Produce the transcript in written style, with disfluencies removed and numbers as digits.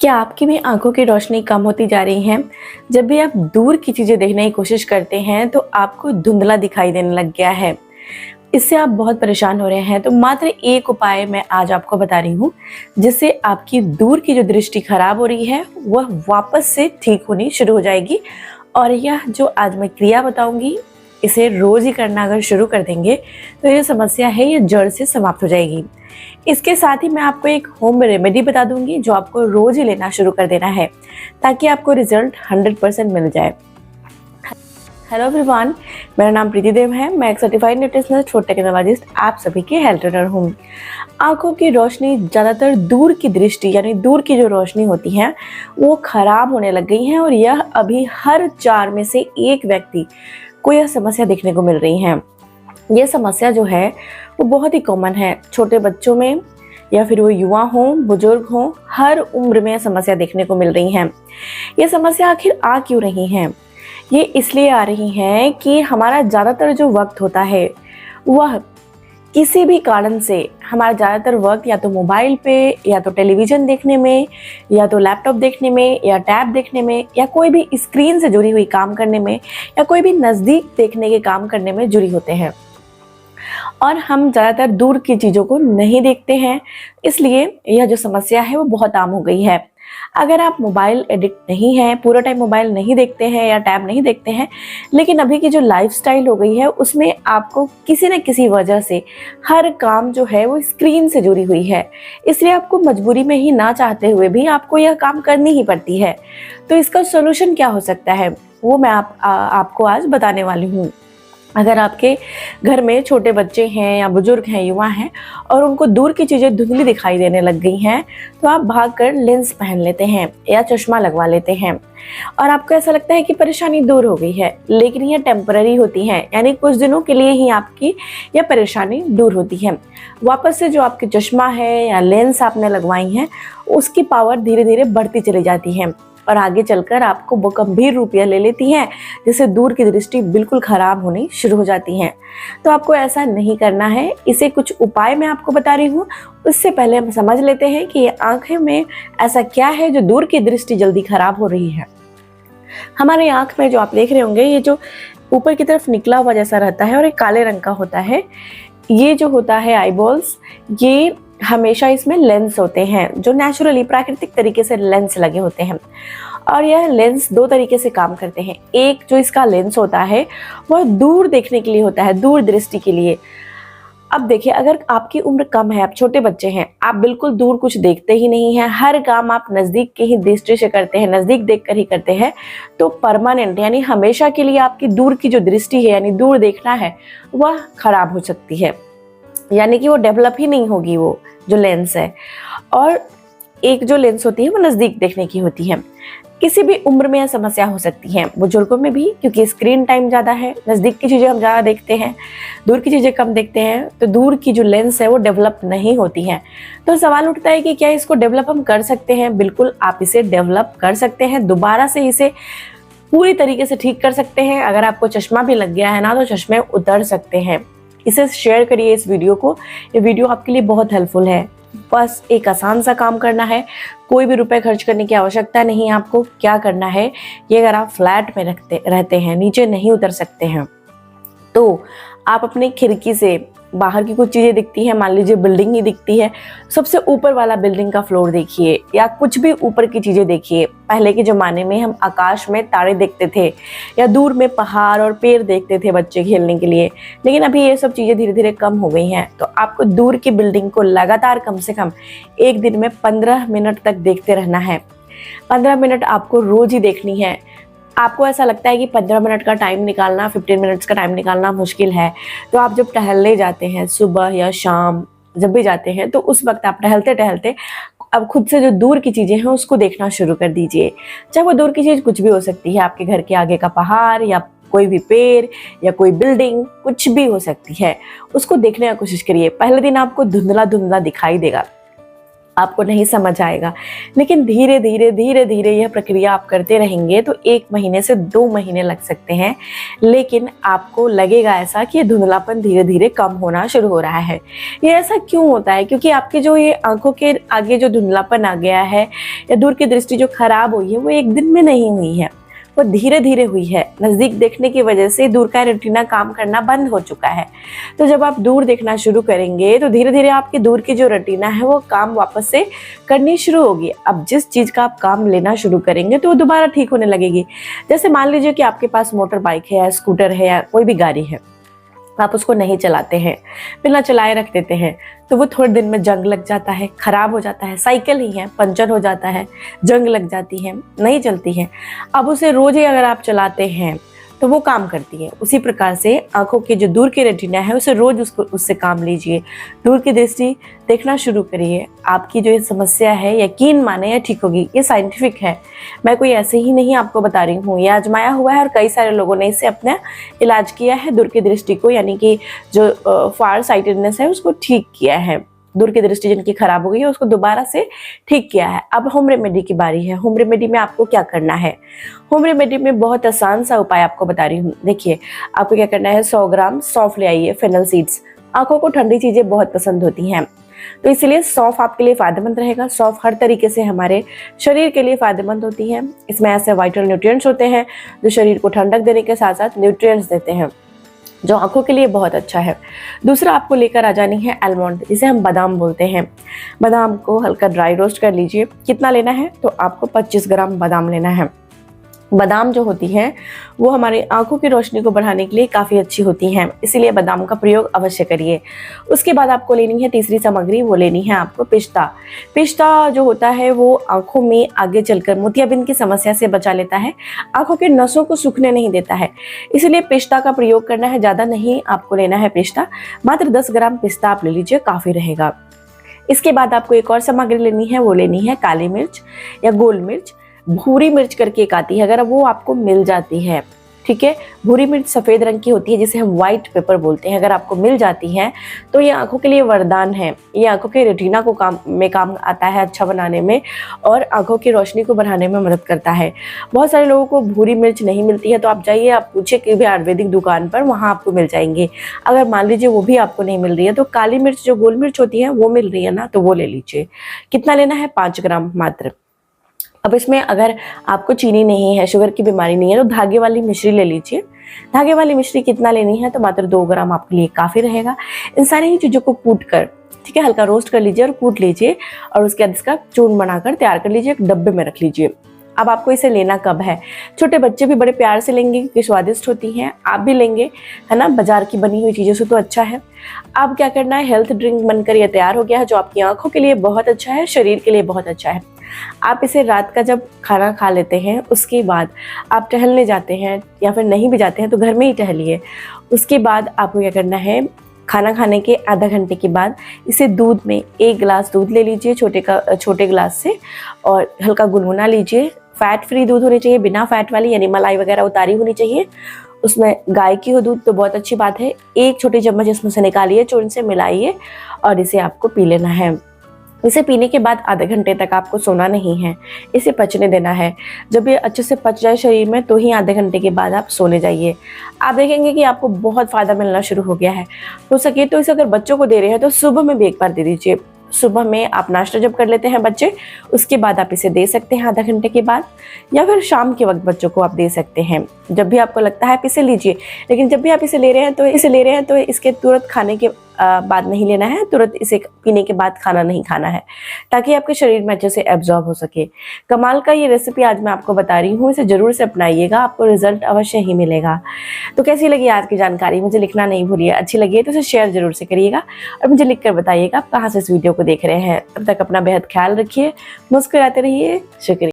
क्या आपकी भी आँखों की रोशनी कम होती जा रही है? जब भी आप दूर की चीज़ें देखने की कोशिश करते हैं तो आपको धुंधला दिखाई देने लग गया है। इससे आप बहुत परेशान हो रहे हैं, तो मात्र एक उपाय मैं आज आपको बता रही हूँ, जिससे आपकी दूर की जो दृष्टि खराब हो रही है वह वापस से ठीक होनी शुरू हो जाएगी। और यह जो आज मैं क्रिया बताऊँगी, इसे रोज़ ही करना अगर शुरू कर देंगे तो ये समस्या है ये जड़ से समाप्त हो जाएगी। इसके साथ ही मैं आपको एक होम रेमेडी बता दूंगी जो आपको रोज ही लेना शुरू कर देना है, ताकि आपको रिजल्ट 100% मिल जाए। हेलो एवरीवन, मेरा नाम प्रीति देव है। मैं एक सर्टिफाइड न्यूट्रिशनिस्ट फूड टेक्नोलॉजिस्ट आप सभी की हेल्थ ट्रेनर हूँ। आंखों की रोशनी ज़्यादातर दूर की दृष्टि यानी दूर की जो रोशनी होती है वो खराब होने लग गई है, और यह अभी हर 4 में से 1 व्यक्ति को यह समस्या देखने को मिल रही है। ये समस्या जो है वो बहुत ही कॉमन है, छोटे बच्चों में या फिर वो युवा हों, बुजुर्ग हों, हर उम्र में समस्या देखने को मिल रही है। ये समस्या आखिर आ क्यों रही है? ये इसलिए आ रही है कि हमारा ज़्यादातर जो वक्त होता है वह किसी भी कारण से हमारा ज़्यादातर वक्त या तो मोबाइल पे, या तो टेलीविज़न देखने में, या तो लैपटॉप देखने में, या टैब देखने में, या कोई भी स्क्रीन से जुड़ी हुई काम करने में, या कोई भी नज़दीक देखने के काम करने में जुड़ी होते हैं। और हम ज़्यादातर दूर की चीज़ों को नहीं देखते हैं, इसलिए यह जो समस्या है वो बहुत आम हो गई है। अगर आप मोबाइल एडिक्ट नहीं हैं, पूरा टाइम मोबाइल नहीं देखते हैं या टैब नहीं देखते हैं, लेकिन अभी की जो लाइफस्टाइल हो गई है उसमें आपको किसी न किसी वजह से हर काम जो है वो स्क्रीन से जुड़ी हुई है, इसलिए आपको मजबूरी में ही ना चाहते हुए भी आपको यह काम करनी ही पड़ती है। तो इसका सोल्यूशन क्या हो सकता है वो मैं आपको आज बताने वाली हूँ। अगर आपके घर में छोटे बच्चे हैं या बुजुर्ग हैं, युवा हैं, और उनको दूर की चीज़ें धुंधली दिखाई देने लग गई हैं, तो आप भागकर लेंस पहन लेते हैं या चश्मा लगवा लेते हैं, और आपको ऐसा लगता है कि परेशानी दूर हो गई है। लेकिन यह टेम्पररी होती है, यानी कुछ दिनों के लिए ही आपकी यह परेशानी दूर होती है। वापस से जो आपके चश्मा है या लेंस आपने लगवाई हैं, उसकी पावर धीरे धीरे बढ़ती चली जाती है, और आगे चलकर आपको वो गंभीर रूप ले लेती हैं, जिससे दूर की दृष्टि बिल्कुल खराब होनी शुरू हो जाती हैं। तो आपको ऐसा नहीं करना है। इसे कुछ उपाय मैं आपको बता रही हूँ, उससे पहले हम समझ लेते हैं कि ये आंखें में ऐसा क्या है जो दूर की दृष्टि जल्दी खराब हो रही है। हमारे आंख में जो आप देख रहे होंगे, ये जो ऊपर की तरफ निकला हुआ जैसा रहता है और एक काले रंग का होता है, ये जो होता है आईबॉल्स, ये हमेशा इसमें लेंस होते हैं जो नेचुरली प्राकृतिक तरीके से लेंस लगे होते हैं। और यह लेंस 2 तरीके से काम करते हैं। एक जो इसका लेंस होता है वह दूर देखने के लिए होता है, दूर दृष्टि के लिए। अब देखिए, अगर आपकी उम्र कम है, आप छोटे बच्चे हैं, आप बिल्कुल दूर कुछ देखते ही नहीं हैं, हर काम आप नज़दीक की ही दृष्टि से करते हैं, नज़दीक देखकर ही करते हैं, तो परमानेंट यानी हमेशा के लिए आपकी दूर की जो दृष्टि है यानी दूर देखना है वह खराब हो सकती है, यानी कि वो डेवलप ही नहीं होगी वो जो लेंस है। और एक जो लेंस होती है वो नज़दीक देखने की होती है। किसी भी उम्र में यह समस्या हो सकती है, बुजुर्गों में भी, क्योंकि स्क्रीन टाइम ज़्यादा है, नज़दीक की चीज़ें हम ज़्यादा देखते हैं, दूर की चीज़ें कम देखते हैं, तो दूर की जो लेंस है वो डेवलप नहीं होती है। तो सवाल उठता है कि क्या इसको डेवलप हम कर सकते हैं? बिल्कुल, आप इसे डेवलप कर सकते हैं, दोबारा से इसे पूरी तरीके से ठीक कर सकते हैं। अगर आपको चश्मा भी लग गया है ना, तो चश्मे उतर सकते हैं। इसे शेयर करिए, इस वीडियो को। ये वीडियो आपके लिए बहुत हेल्पफुल है। बस एक आसान सा काम करना है, कोई भी रुपए खर्च करने की आवश्यकता नहीं है। आपको क्या करना है, ये अगर आप फ्लैट में रहते हैं, नीचे नहीं उतर सकते हैं, तो आप अपनी खिड़की से बाहर की कुछ चीज़ें दिखती हैं, मान लीजिए बिल्डिंग ही दिखती है, सबसे ऊपर वाला बिल्डिंग का फ्लोर देखिए, या कुछ भी ऊपर की चीज़ें देखिए। पहले के ज़माने में हम आकाश में तारे देखते थे, या दूर में पहाड़ और पेड़ देखते थे बच्चे खेलने के लिए, लेकिन अभी ये सब चीज़ें धीरे धीरे कम हो गई हैं। तो आपको दूर की बिल्डिंग को लगातार कम से कम एक दिन में 15 मिनट तक देखते रहना है। 15 मिनट आपको रोज़ ही देखनी है। आपको ऐसा लगता है कि 15 मिनट का टाइम निकालना, 15 मिनट्स का टाइम निकालना मुश्किल है, तो आप जब टहलने जाते हैं, सुबह या शाम जब भी जाते हैं, तो उस वक्त आप टहलते टहलते अब खुद से जो दूर की चीज़ें हैं उसको देखना शुरू कर दीजिए। चाहे वो दूर की चीज़ कुछ भी हो सकती है, आपके घर के आगे का पहाड़, या कोई भी पेड़, या कोई बिल्डिंग, कुछ भी हो सकती है, उसको देखने की कोशिश करिए। पहले दिन आपको धुंधला धुंधला दिखाई देगा, आपको नहीं समझ आएगा। लेकिन धीरे धीरे यह प्रक्रिया आप करते रहेंगे तो 1 महीने से 2 महीने लग सकते हैं, लेकिन आपको लगेगा ऐसा कि ये धुंधलापन धीरे धीरे कम होना शुरू हो रहा है। ये ऐसा क्यों होता है? क्योंकि आपकी जो ये आंखों के आगे जो धुंधलापन आ गया है या दूर की दृष्टि जो खराब हुई है, वो एक दिन में नहीं हुई है, वो धीरे धीरे हुई है। नज़दीक देखने की वजह से दूर का रेटिना काम करना बंद हो चुका है। तो जब आप दूर देखना शुरू करेंगे तो धीरे धीरे आपकी दूर की जो रेटिना है वो काम वापस से करनी शुरू होगी। अब जिस चीज़ का आप काम लेना शुरू करेंगे तो वो दोबारा ठीक होने लगेगी। जैसे मान लीजिए कि आपके पास मोटर बाइक है या स्कूटर है या कोई भी गाड़ी है, आप उसको नहीं चलाते हैं, बिना चलाए रख देते हैं, तो वो थोड़े दिन में जंग लग जाता है, ख़राब हो जाता है। साइकिल ही है, पंचर हो जाता है, जंग लग जाती है, नहीं चलती है। अब उसे रोज़ ही अगर आप चलाते हैं तो वो काम करती है। उसी प्रकार से आंखों के जो दूर की रेटिना है उसे रोज़ उससे काम लीजिए, दूर की दृष्टि देखना शुरू करिए। आपकी जो ये समस्या है, यकीन माने या ठीक होगी। ये साइंटिफिक है, मैं कोई ऐसे ही नहीं आपको बता रही हूँ, ये आजमाया हुआ है और कई सारे लोगों ने इससे अपना इलाज किया है। दूर की दृष्टि को, यानी कि जो फार साइटेडनेस है उसको ठीक किया है, दूर की दृष्टि जिनकी खराब हो गई है उसको दोबारा से ठीक किया है। अब होम रेमेडी की बारी है। होम रेमेडी में आपको क्या करना है? होम रेमेडी में बहुत आसान सा उपाय आपको बता रही हूँ। देखिए, आपको क्या करना है, 100 ग्राम सौंफ ले आइए, फेनल सीड्स। आंखों को ठंडी चीज़ें बहुत पसंद होती हैं, तो इसलिए सौंफ आपके लिए फ़ायदेमंद रहेगा। सौंफ हर तरीके से हमारे शरीर के लिए फ़ायदेमंद होती है। इसमें ऐसे वाइटल न्यूट्रिएंट्स होते हैं जो शरीर को ठंडक देने के साथ साथ न्यूट्रिएंट्स देते हैं, जो आंखों के लिए बहुत अच्छा है। दूसरा आपको लेकर आ जानी है आलमंड, जिसे हम बादाम बोलते हैं। बादाम को हल्का ड्राई रोस्ट कर लीजिए। कितना लेना है? तो आपको 25 ग्राम बादाम लेना है। बादाम जो होती हैं वो हमारी आंखों की रोशनी को बढ़ाने के लिए काफ़ी अच्छी होती हैं, इसीलिए बादाम का प्रयोग अवश्य करिए। उसके बाद आपको लेनी है तीसरी सामग्री, वो लेनी है आपको पिस्ता। पिस्ता जो होता है वो आंखों में आगे चलकर मोतियाबिंद की समस्या से बचा लेता है, आंखों के नसों को सूखने नहीं देता है, इसलिए पिस्ता का प्रयोग करना है। ज़्यादा नहीं आपको लेना है पिस्ता, मात्र 10 ग्राम पिस्ता आप ले लीजिए, काफ़ी रहेगा। इसके बाद आपको एक और सामग्री लेनी है, वो लेनी है काली मिर्च या गोल मिर्च। भूरी मिर्च करके एक आती है, अगर वो आपको मिल जाती है, ठीक है। भूरी मिर्च सफ़ेद रंग की होती है, जिसे हम व्हाइट पेपर बोलते हैं। अगर आपको मिल जाती है तो ये आंखों के लिए वरदान है। ये आंखों के रेटिना को काम आता है, अच्छा बनाने में, और आंखों की रोशनी को बढ़ाने में मदद करता है। बहुत सारे लोगों को भूरी मिर्च नहीं मिलती है, तो आप जाइए, आप पूछिए कि भी आयुर्वेदिक दुकान पर, वहाँ आपको मिल जाएंगे। अगर मान लीजिए वो भी आपको नहीं मिल रही है तो काली मिर्च जो गोल मिर्च होती है वो मिल रही है ना, तो वो ले लीजिए। कितना लेना है? 5 ग्राम मात्र। अब इसमें अगर आपको चीनी नहीं है, शुगर की बीमारी नहीं है, तो धागे वाली मिश्री ले लीजिए। धागे वाली मिश्री कितना लेनी है? तो मात्र 2 ग्राम आपके लिए काफ़ी रहेगा। इन सारी ही चीज़ों को कूट कर, ठीक है, हल्का रोस्ट कर लीजिए और कूट लीजिए, और उसके बाद इसका चूर्ण बनाकर तैयार कर लीजिए, एक डब्बे में रख लीजिए। अब आपको इसे लेना कब है? छोटे बच्चे भी बड़े प्यार से लेंगे क्योंकि स्वादिष्ट होती हैं, आप भी लेंगे, है ना, बाजार की बनी हुई चीज़ों से तो अच्छा है। अब क्या करना है, हेल्थ ड्रिंक बनकर यह तैयार हो गया है, जो आपकी आंखों के लिए बहुत अच्छा है, शरीर के लिए बहुत अच्छा है। आप इसे रात का जब खाना खा लेते हैं उसके बाद आप टहलने जाते हैं, या फिर नहीं भी जाते हैं तो घर में ही टहलिए। उसके बाद आपको क्या करना है, खाना खाने के आधा घंटे के बाद इसे दूध में 1 गिलास दूध ले लीजिए, छोटे गिलास से, और हल्का गुनगुना लीजिए। फैट फ्री दूध होनी चाहिए, बिना फैट वाली, यानी मलाई वगैरह उतारी होनी चाहिए। उसमें गाय की हो दूध तो बहुत अच्छी बात है। 1 छोटी चम्मच इसमें से निकालिए, चूर्ण से मिलाइए और इसे आपको पी लेना है। इसे पीने के बाद आधे घंटे तक आपको सोना नहीं है, इसे पचने देना है। जब ये अच्छे से पच जाए शरीर में तो ही आधे घंटे के बाद आप सोने जाइए। आप देखेंगे कि आपको बहुत फ़ायदा मिलना शुरू हो गया है। हो सके तो इसे अगर बच्चों को दे रहे हैं तो सुबह में भी एक बार दे दीजिए। सुबह में आप नाश्ता जब कर लेते हैं बच्चे, उसके बाद आप इसे दे सकते हैं आधा घंटे के बाद, या फिर शाम के वक्त बच्चों को आप दे सकते हैं। जब भी आपको लगता है आप इसे लीजिए, लेकिन जब भी आप इसे ले रहे हैं तो इसके तुरंत खाने के बाद नहीं लेना है, तुरंत इसे पीने के बाद खाना नहीं खाना है, ताकि आपके शरीर में अच्छे से एब्जॉर्ब हो सके। कमाल का ये रेसिपी आज मैं आपको बता रही हूँ, इसे ज़रूर से अपनाइएगा, आपको रिजल्ट अवश्य ही मिलेगा। तो कैसी लगी आज की जानकारी, मुझे लिखना नहीं भूलिए। अच्छी लगी है तो इसे शेयर जरूर से करिएगा और मुझे लिख कर बताइएगा आप कहाँ से इस वीडियो को देख रहे हैं। तब तक अपना बेहद ख्याल रखिए, मुस्कुराते रहिए। शुक्रिया।